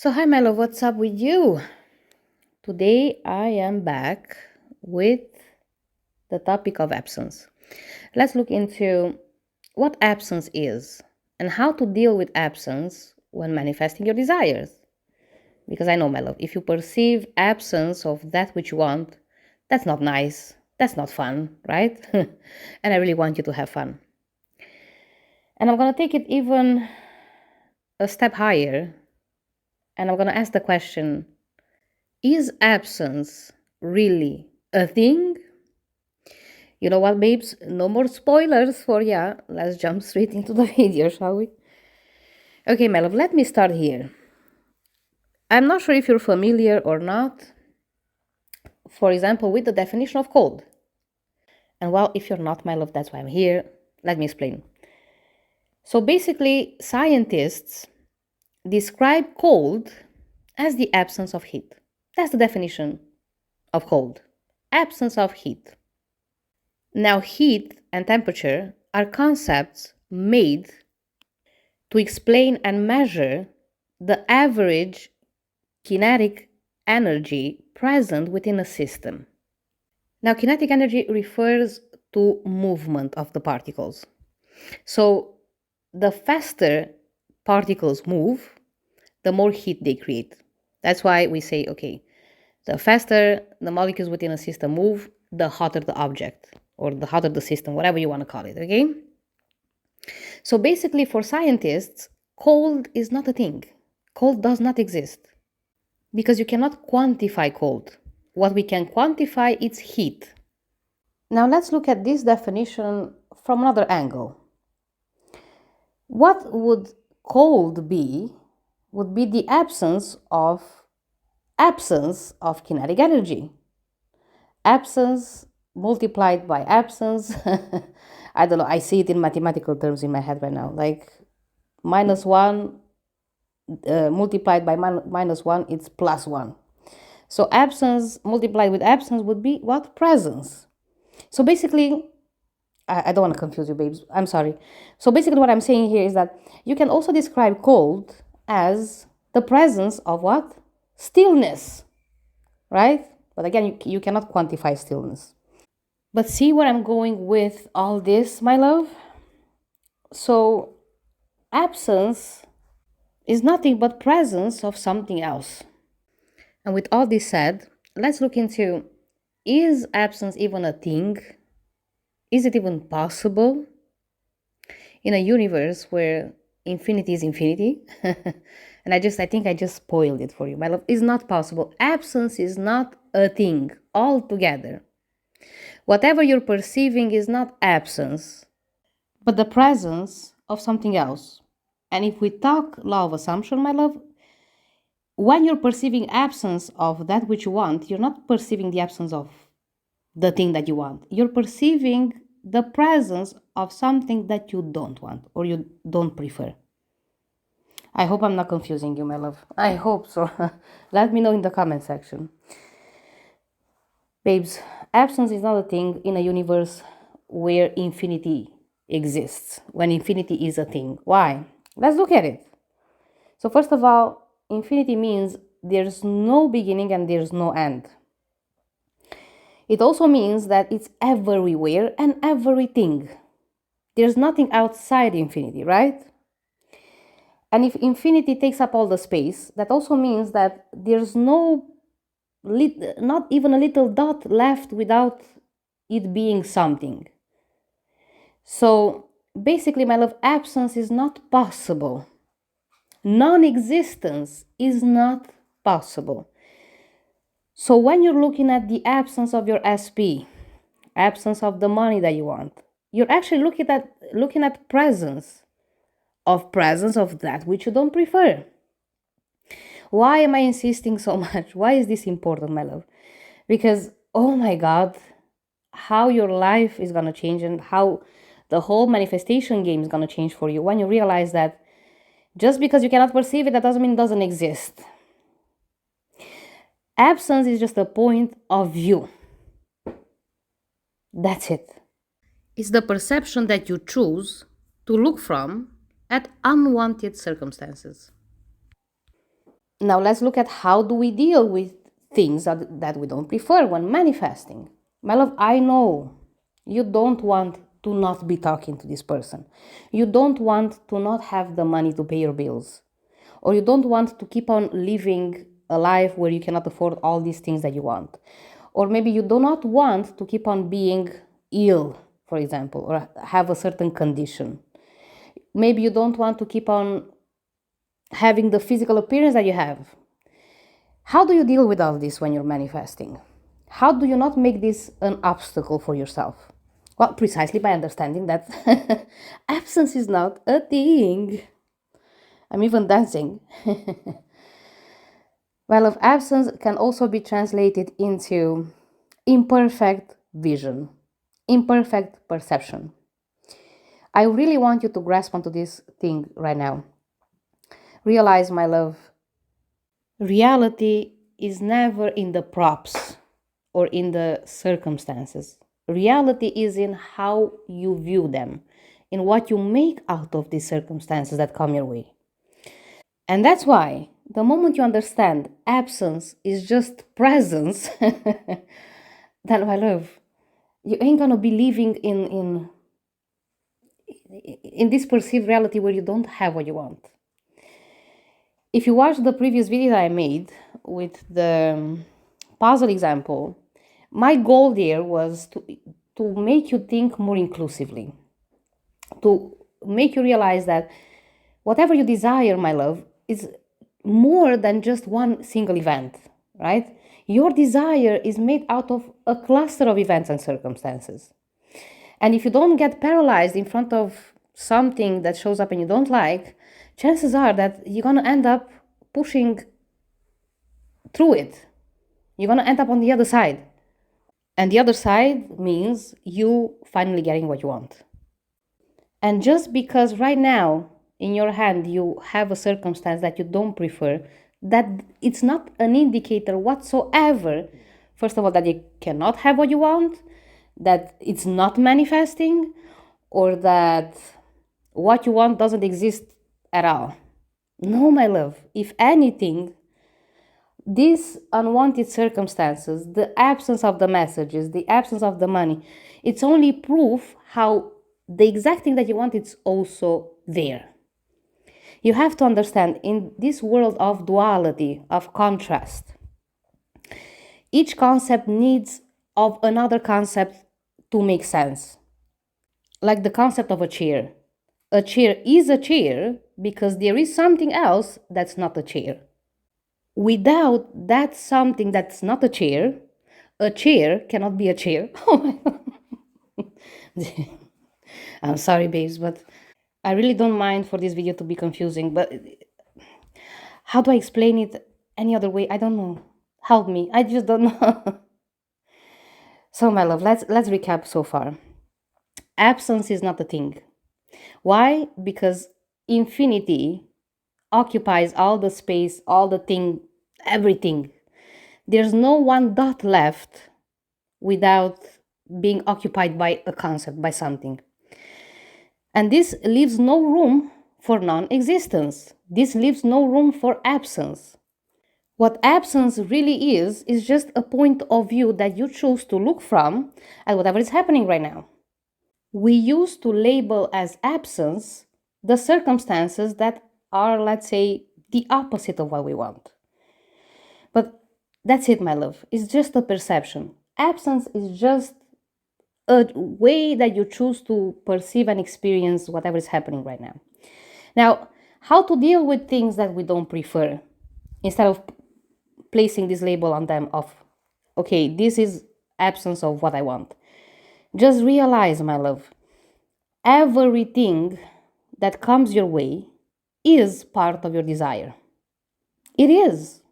So, hi, Melo, what's up with you? Today I am back with the topic of absence. Let's look into what absence is and how to deal with absence when manifesting your desires. Because I know, my love, if you perceive absence of that which you want, that's not nice, that's not fun, right? And I really want you to have fun. And I'm gonna take it even a step higher and I'm gonna ask the question: is absence really a thing? You know what, babes? No more spoilers for ya. Let's jump straight into the video, shall we? Okay, my love, let me start here. I'm not sure if you're familiar or not, for example, with the definition of cold. And well, if you're not, my love, that's why I'm here. Let me explain. So basically, scientists describe cold as the absence of heat. That's the definition of cold: absence of heat. Now, heat and temperature are concepts made to explain and measure the average kinetic energy present within a system. Now, kinetic energy refers to movement of the particles. So, the faster particles move, the more heat they create. That's why we say, okay, the faster the molecules within a system move, the hotter the object, or the hotter the system, whatever you want to call it, okay? So basically, for scientists, cold is not a thing. Cold does not exist because you cannot quantify cold. What we can quantify is heat. Now let's look at this definition from another angle. What would cold be? Would be the absence of kinetic energy. Absence multiplied by absence. I don't know, I see it in mathematical terms in my head right now. Like -1 multiplied by -1, it's +1. So absence multiplied with absence would be what? Presence. So basically, I don't want to confuse you, babes. I'm sorry. So basically, what I'm saying here is that you can also describe cold as the presence of what? Stillness, right? But again, you cannot quantify stillness. But see where I'm going with all this, my love? So absence is nothing but presence of something else. And with all this said, let's look into, is absence even a thing? Is it even possible in a universe where infinity is infinity? And I think I just spoiled it for you. My love, is not possible. Absence is not a thing altogether. Whatever you're perceiving is not absence, but the presence of something else. And if we talk law of assumption, my love, when you're perceiving absence of that which you want, you're not perceiving the absence of the thing that you want. You're perceiving the presence of something that you don't want or you don't prefer. I hope I'm not confusing you, my love. I hope so. Let me know in the comment section. Babes, absence is not a thing in a universe where infinity exists, when infinity is a thing. Why? Let's look at it. So first of all, infinity means there's no beginning and there's no end. It also means that it's everywhere and everything. There's nothing outside infinity, right? And if infinity takes up all the space, that also means that there's not even a little dot left without it being something. So basically, my love, absence is not possible. Non-existence is not possible. So when you're looking at the absence of your SP, absence of the money that you want, you're actually looking at presence of that which you don't prefer. Why am I insisting so much? Why is this important, my love? Because, oh my God, how your life is gonna change and how the whole manifestation game is gonna change for you when you realize that just because you cannot perceive it, that doesn't mean it doesn't exist. Absence is just a point of view. That's it. It's the perception that you choose to look from at unwanted circumstances. Now let's look at how do we deal with things that we don't prefer when manifesting. My love, I know you don't want to not be talking to this person. You don't want to not have the money to pay your bills. Or you don't want to keep on living a life where you cannot afford all these things that you want. Or maybe you do not want to keep on being ill, for example, or have a certain condition. Maybe you don't want to keep on having the physical appearance that you have. How do you deal with all this when you're manifesting? How do you not make this an obstacle for yourself? Well, precisely by understanding that absence is not a thing. I'm even dancing. Well, of absence can also be translated into imperfect vision, imperfect perception. I really want you to grasp onto this thing right now. Realize, my love, reality is never in the props or in the circumstances. Reality is in how you view them, in what you make out of these circumstances that come your way. And that's why the moment you understand absence is just presence, then my love, you ain't gonna be living in this perceived reality where you don't have what you want. If you watch the previous video that I made with the puzzle example, my goal there was to make you think more inclusively, to make you realize that whatever you desire, my love, is more than just one single event, right? Your desire is made out of a cluster of events and circumstances. And if you don't get paralyzed in front of something that shows up and you don't like, chances are that you're going to end up pushing through it. You're going to end up on the other side. And the other side means you finally getting what you want. And just because right now in your hand you have a circumstance that you don't prefer, that it's not an indicator whatsoever, first of all, that you cannot have what you want, that it's not manifesting, or that what you want doesn't exist at all. No, my love. If anything, these unwanted circumstances, the absence of the messages, the absence of the money, it's only proof how the exact thing that you want is also there. You have to understand, in this world of duality, of contrast, each concept needs of another concept to make sense. Like the concept of a chair. A chair is a chair because there is something else that's not a chair. Without that something that's not a chair cannot be a chair. I'm sorry, babes, but I really don't mind for this video to be confusing, but how do I explain it any other way? I don't know. Help me. I just don't know. So, my love, let's recap so far. Absence is not a thing. Why? Because infinity occupies all the space, all the thing, everything. There's no one dot left without being occupied by a concept, by something. And this leaves no room for non existence. This leaves no room for absence. What absence really is just a point of view that you choose to look from at whatever is happening right now. We used to label as absence the circumstances that are, let's say, the opposite of what we want. But that's it, my love. It's just a perception. Absence is just a way that you choose to perceive and experience whatever is happening right now. Now, how to deal with things that we don't prefer instead of placing this label on them of, okay, this is absence of what I want. Just realize, my love, everything that comes your way is part of your desire. It is.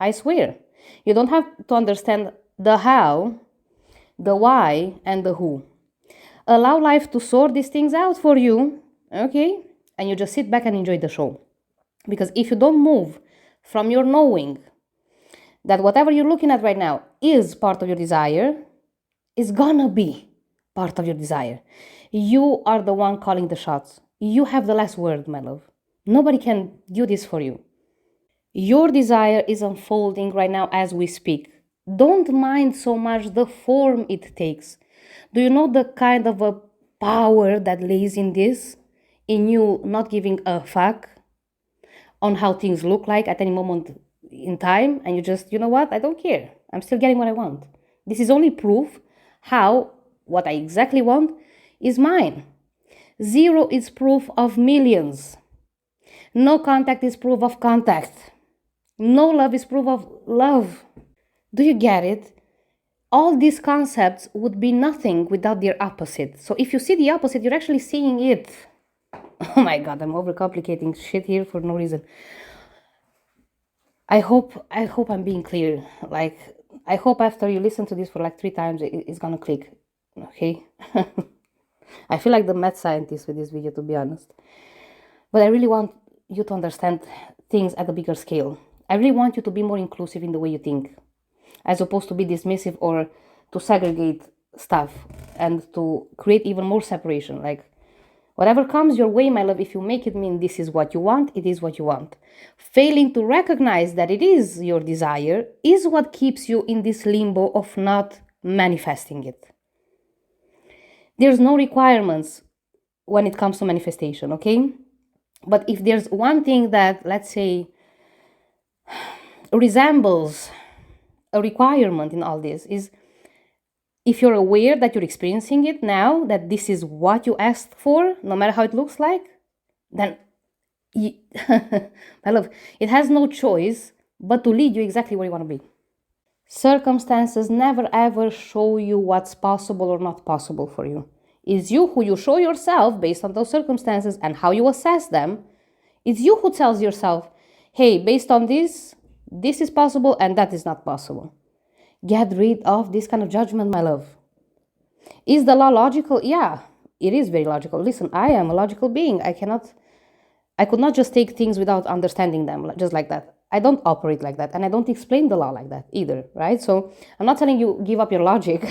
I swear. You don't have to understand the how, the why, and the who. Allow life to sort these things out for you, okay? And you just sit back and enjoy the show. Because if you don't move from your knowing that whatever you're looking at right now is part of your desire, is gonna be part of your desire. You are the one calling the shots. You have the last word, my love. Nobody can do this for you. Your desire is unfolding right now as we speak. Don't mind so much the form it takes. Do you know the kind of a power that lays in this? In you not giving a fuck on how things look like at any moment in time, and you just, you know what, I don't care. I'm still getting what I want. This is only proof how what I exactly want is mine. Zero is proof of millions. No contact is proof of contact. No love is proof of love. Do you get it? All these concepts would be nothing without their opposite. So if you see the opposite, you're actually seeing it. Oh my god, I'm overcomplicating shit here for no reason. I hope I'm being clear. Like, I hope after you listen to this for like 3 times, it's gonna click. Okay? I feel like the mad scientist with this video, to be honest. But I really want you to understand things at a bigger scale. I really want you to be more inclusive in the way you think, as opposed to be dismissive or to segregate stuff and to create even more separation. Like, whatever comes your way, my love, if you make it mean this is what you want, it is what you want. Failing to recognize that it is your desire is what keeps you in this limbo of not manifesting it. There's no requirements when it comes to manifestation, okay? But if there's one thing that, let's say, resembles a requirement in all this, is if you're aware that you're experiencing it now, that this is what you asked for, no matter how it looks like, then my love, it has no choice but to lead you exactly where you want to be. Circumstances never ever show you what's possible or not possible for you. It's you who you show yourself based on those circumstances and how you assess them. It's you who tells yourself, hey, based on this is possible and that is not possible. Get rid of this kind of judgment, my love. Is the law logical? Yeah, it is very logical. Listen, I am a logical being. I could not just take things without understanding them, just like that. I don't operate like that, and I don't explain the law like that either, right? So I'm not telling you give up your logic.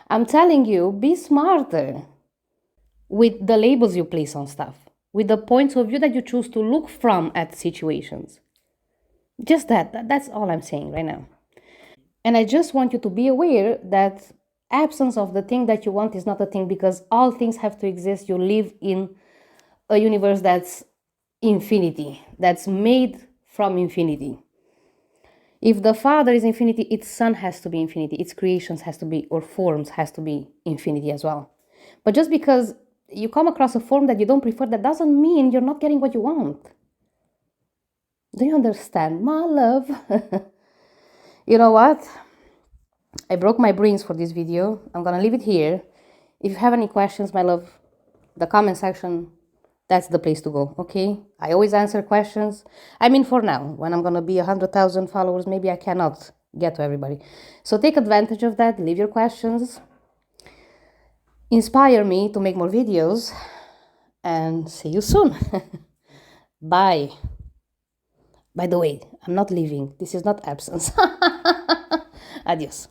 I'm telling you be smarter with the labels you place on stuff, with the points of view that you choose to look from at situations. Just that's all I'm saying right now. And I just want you to be aware that absence of the thing that you want is not a thing, because all things have to exist. You live in a universe that's infinity, that's made from infinity. If the Father is infinity, its Son has to be infinity, its creations has to be, or forms has to be infinity as well. But just because you come across a form that you don't prefer, that doesn't mean you're not getting what you want. Do you understand, my love? You know what? I broke my brains for this video. I'm gonna leave it here. If you have any questions, my love, the comment section, that's the place to go, okay? I always answer questions. I mean, for now, when I'm gonna be 100,000 followers, maybe I cannot get to everybody. So take advantage of that, leave your questions, inspire me to make more videos, and see you soon. Bye. By the way, I'm not leaving. This is not absence. Adios.